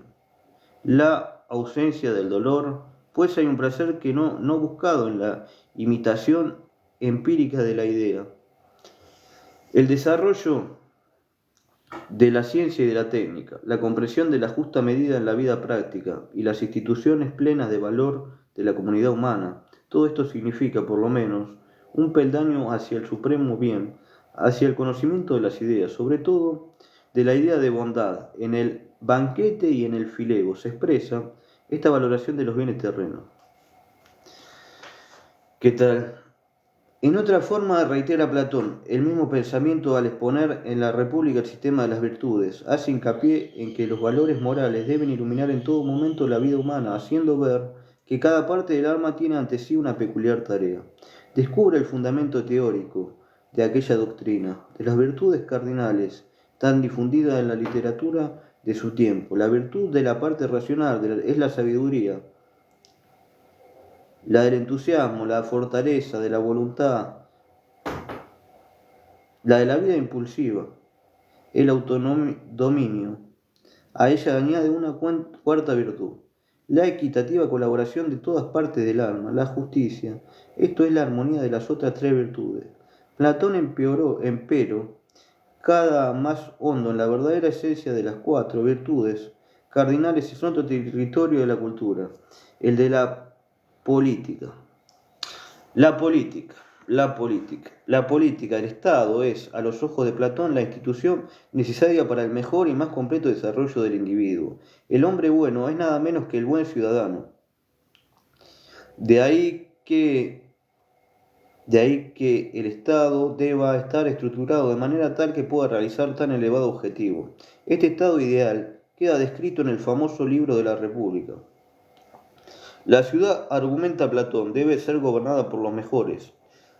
la ausencia del dolor, pues hay un placer que no buscado en la imitación empírica de la idea. El desarrollo de la ciencia y de la técnica, la comprensión de la justa medida en la vida práctica y las instituciones plenas de valor de la comunidad humana, todo esto significa, por lo menos, un peldaño hacia el supremo bien, hacia el conocimiento de las ideas, sobre todo de la idea de bondad. En el banquete y en el filego se expresa esta valoración de los bienes terrenos. ¿Qué tal? En otra forma reitera Platón el mismo pensamiento al exponer en la República el sistema de las virtudes. Hace hincapié en que los valores morales deben iluminar en todo momento la vida humana, haciendo ver que cada parte del alma tiene ante sí una peculiar tarea. Descubre el fundamento teórico de aquella doctrina, de las virtudes cardinales tan difundida en la literatura de su tiempo. La virtud de la parte racional es la sabiduría, la del entusiasmo, la fortaleza de la voluntad, la de la vida impulsiva, el autodominio. A ella añade una cuarta virtud, la equitativa colaboración de todas partes del alma, la justicia. Esto es la armonía de las otras tres virtudes. Platón empero, cada más hondo en la verdadera esencia de las cuatro virtudes cardinales es otro territorio de la cultura, el de la política. La política, la política, el Estado es, a los ojos de Platón, la institución necesaria para el mejor y más completo desarrollo del individuo. El hombre bueno es nada menos que el buen ciudadano. De ahí que el Estado deba estar estructurado de manera tal que pueda realizar tan elevado objetivo. Este Estado ideal queda descrito en el famoso libro de la República. La ciudad, argumenta Platón, debe ser gobernada por los mejores,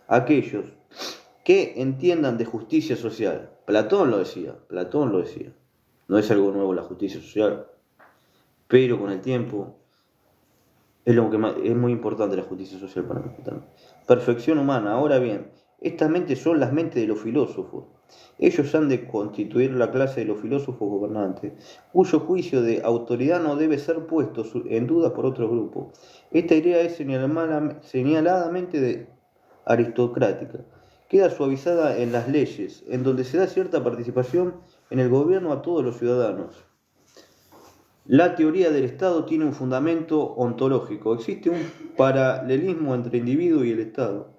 aquellos que entiendan de justicia social. Platón lo decía. No es algo nuevo la justicia social, pero con el tiempo es muy importante la justicia social para mí también. Perfección humana. Ahora bien, estas mentes son las mentes de los filósofos. Ellos han de constituir la clase de los filósofos gobernantes, cuyo juicio de autoridad no debe ser puesto en duda por otro grupo. Esta idea es señaladamente aristocrática. Queda suavizada en las leyes, en donde se da cierta participación en el gobierno a todos los ciudadanos. La teoría del Estado tiene un fundamento ontológico. Existe un paralelismo entre el individuo y el Estado,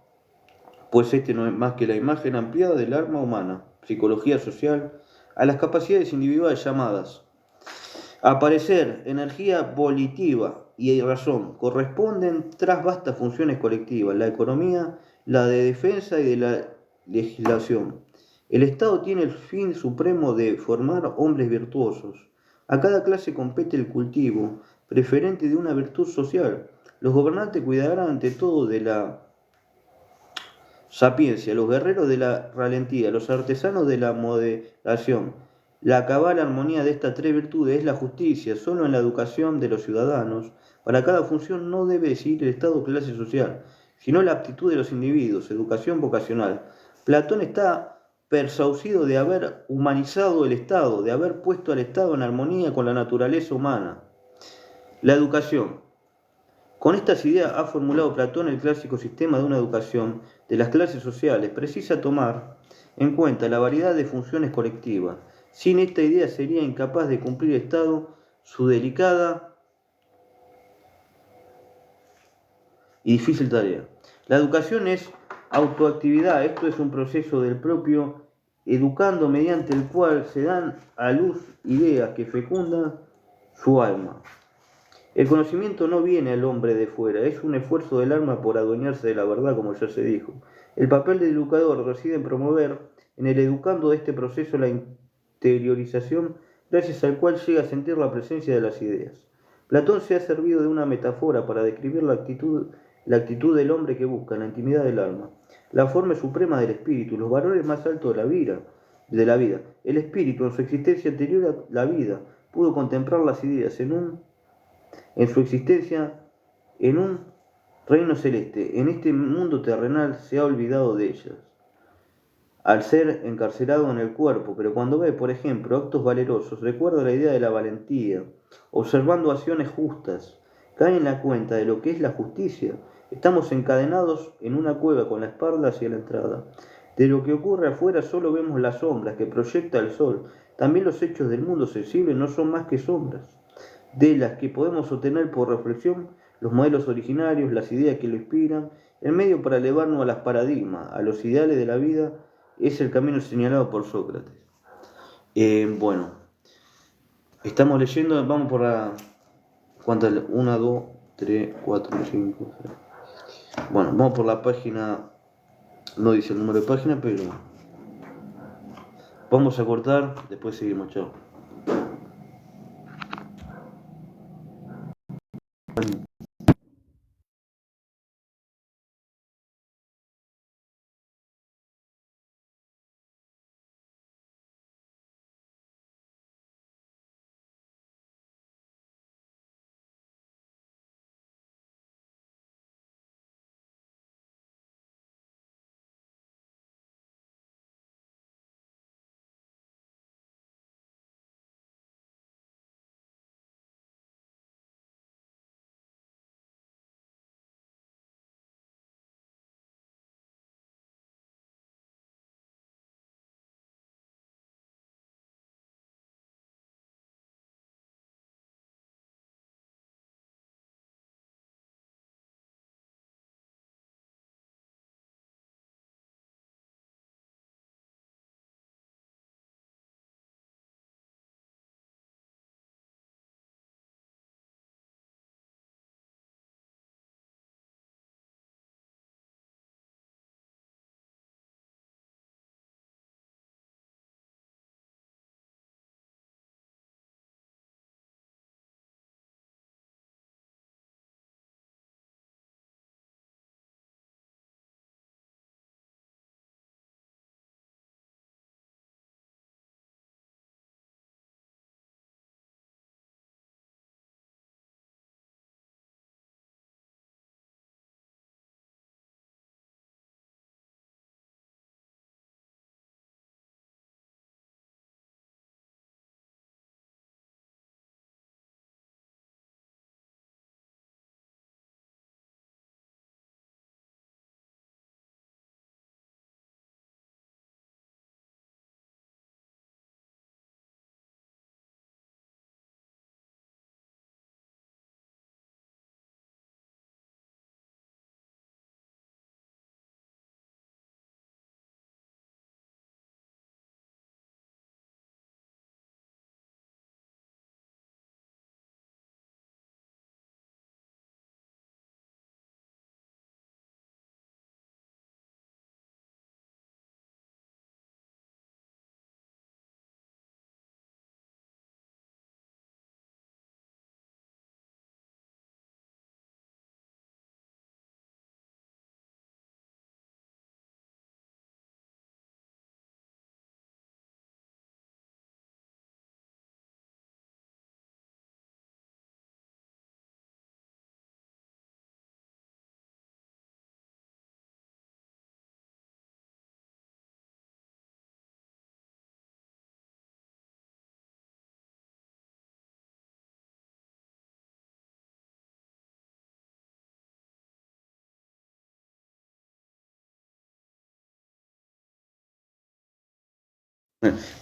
pues este no es más que la imagen ampliada del alma humana, psicología social, a las capacidades individuales llamadas aparecer, energía volitiva y razón, corresponden tras vastas funciones colectivas, la economía, la de defensa y de la legislación. El Estado tiene el fin supremo de formar hombres virtuosos. A cada clase compete el cultivo preferente de una virtud social. Los gobernantes cuidarán ante todo de la sapiencia, los guerreros de la valentía, los artesanos de la moderación. La cabal armonía de estas tres virtudes es la justicia. Solo en la educación de los ciudadanos, para cada función no debe decidir el estado o clase social, sino la aptitud de los individuos, educación vocacional. Platón está persaucido de haber humanizado el Estado, de haber puesto al Estado en armonía con la naturaleza humana. La educación. Con estas ideas ha formulado Platón el clásico sistema de una educación de las clases sociales. Precisa tomar en cuenta la variedad de funciones colectivas. Sin esta idea sería incapaz de cumplir el Estado su delicada y difícil tarea. La educación es autoactividad, esto es un proceso del propio educando mediante el cual se dan a luz ideas que fecundan su alma. El conocimiento no viene al hombre de fuera, es un esfuerzo del alma por adueñarse de la verdad, como ya se dijo. El papel del educador reside en promover en el educando de este proceso la interiorización, gracias al cual llega a sentir la presencia de las ideas. Platón se ha servido de una metáfora para describir la actitud del hombre que busca, la intimidad del alma, la forma suprema del espíritu, los valores más altos de la vida. El espíritu, en su existencia anterior a la vida, pudo contemplar las ideas en su existencia en un reino celeste. En este mundo terrenal se ha olvidado de ellas, al ser encarcelado en el cuerpo, pero cuando ve, por ejemplo, actos valerosos, recuerda la idea de la valentía, observando acciones justas, cae en la cuenta de lo que es la justicia. Estamos encadenados en una cueva con la espalda hacia la entrada. De lo que ocurre afuera solo vemos las sombras que proyecta el sol. También los hechos del mundo sensible no son más que sombras, de las que podemos obtener por reflexión los modelos originarios, las ideas que lo inspiran. El medio para elevarnos a los paradigmas, a los ideales de la vida, es el camino señalado por Sócrates. Bueno, estamos leyendo, vamos por la... ¿Cuántas? 1, 2, 3, 4, 5, 6. Bueno, vamos por la página, no dice el número de página, pero vamos a cortar, después seguimos, chao.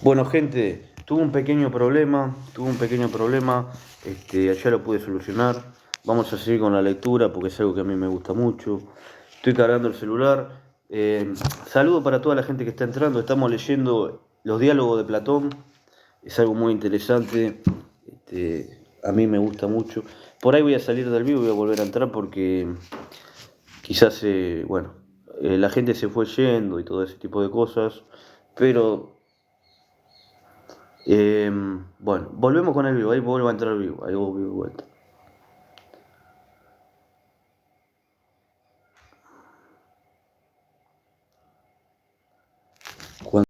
Bueno, gente, tuve un pequeño problema, ayer lo pude solucionar. Vamos a seguir con la lectura porque es algo que a mí me gusta mucho. Estoy cargando el celular. Saludo para toda la gente que está entrando. Estamos leyendo los diálogos de Platón. Es algo muy interesante. A mí me gusta mucho. Por ahí voy a salir del vivo y voy a volver a entrar porque quizás, la gente se fue yendo y todo ese tipo de cosas. Pero bueno, volvemos con el vivo, ahí vuelvo a entrar al vivo, ahí vuelvo de vuelta.